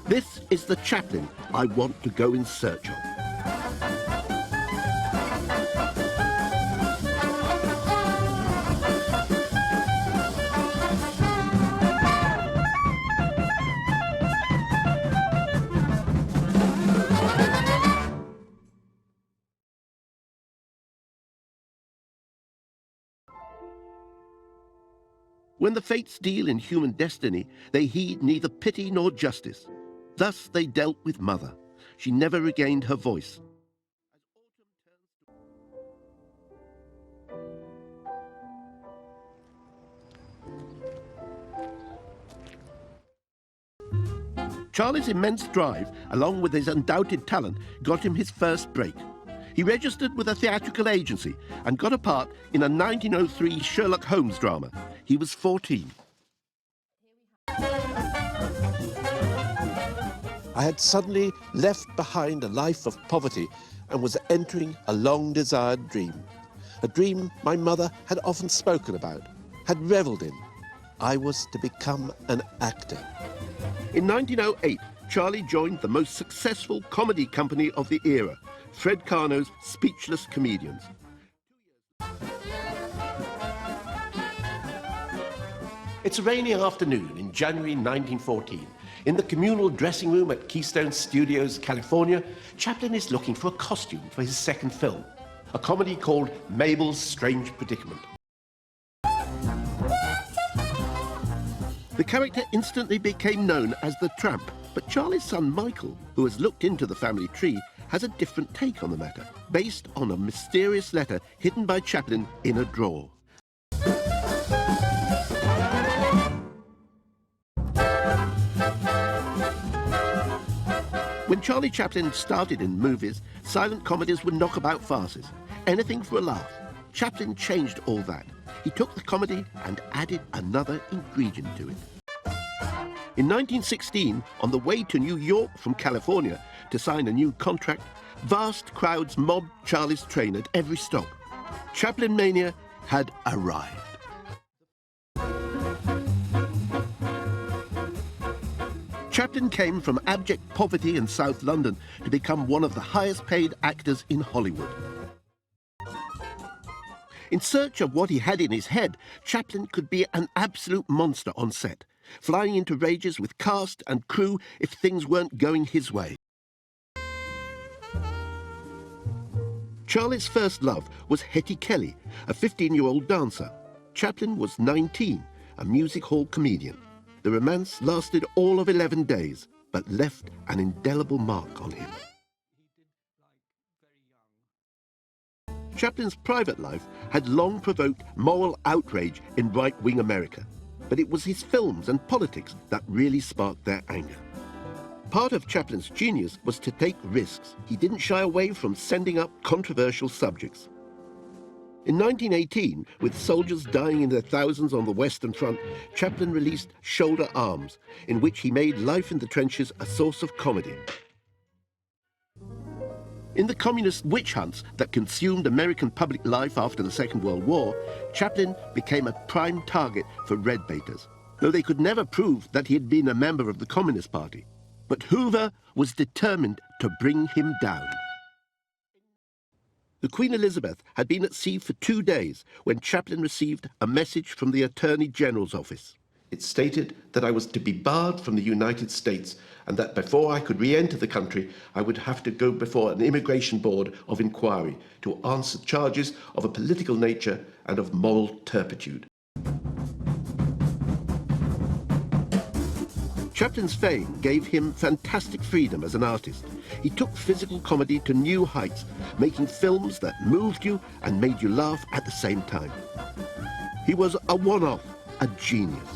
This is the Chaplin I want to go in search of. When the fates deal in human destiny, they heed neither pity nor justice. Thus they dealt with Mother. She never regained her voice. Charlie's immense drive, along with his undoubted talent, got him his first break. He registered with a theatrical agency and got a part in a 1903 Sherlock Holmes drama. He was 14. I had suddenly left behind a life of poverty and was entering a long-desired dream. A dream my mother had often spoken about, had revelled in. I was to become an actor. In 1908, Charlie joined the most successful comedy company of the era, Fred Karno's Speechless Comedians. It's a rainy afternoon in January 1914. In the communal dressing room at Keystone Studios, California, Chaplin is looking for a costume for his second film, a comedy called Mabel's Strange Predicament. The character instantly became known as the Tramp, but Charlie's son Michael, who has looked into the family tree, has a different take on the matter, based on a mysterious letter hidden by Chaplin in a drawer. When Charlie Chaplin started in movies, silent comedies were knockabout farces, anything for a laugh. Chaplin changed all that. He took the comedy and added another ingredient to it. In 1916, on the way to New York from California to sign a new contract, vast crowds mobbed Charlie's train at every stop. Chaplin mania had arrived. Chaplin came from abject poverty in South London to become one of the highest paid actors in Hollywood. In search of what he had in his head, Chaplin could be an absolute monster on set, flying into rages with cast and crew if things weren't going his way. Charlie's first love was Hetty Kelly, a 15-year-old dancer. Chaplin was 19, a music hall comedian. The romance lasted all of 11 days, but left an indelible mark on him. Chaplin's private life had long provoked moral outrage in right-wing America, but it was his films and politics that really sparked their anger. Part of Chaplin's genius was to take risks. He didn't shy away from sending up controversial subjects. In 1918, with soldiers dying in their thousands on the Western Front, Chaplin released Shoulder Arms, in which he made life in the trenches a source of comedy. In the communist witch hunts that consumed American public life after the Second World War, Chaplin became a prime target for red baiters, though they could never prove that he had been a member of the Communist Party. But Hoover was determined to bring him down. The Queen Elizabeth had been at sea for 2 days when Chaplin received a message from the Attorney General's office. It stated that I was to be barred from the United States and that before I could re-enter the country, I would have to go before an immigration board of inquiry to answer charges of a political nature and of moral turpitude. Chaplin's fame gave him fantastic freedom as an artist. He took physical comedy to new heights, making films that moved you and made you laugh at the same time. He was a one-off, a genius.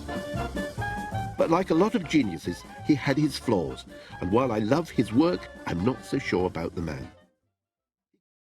But like a lot of geniuses, he had his flaws, and while I love his work, I'm not so sure about the man.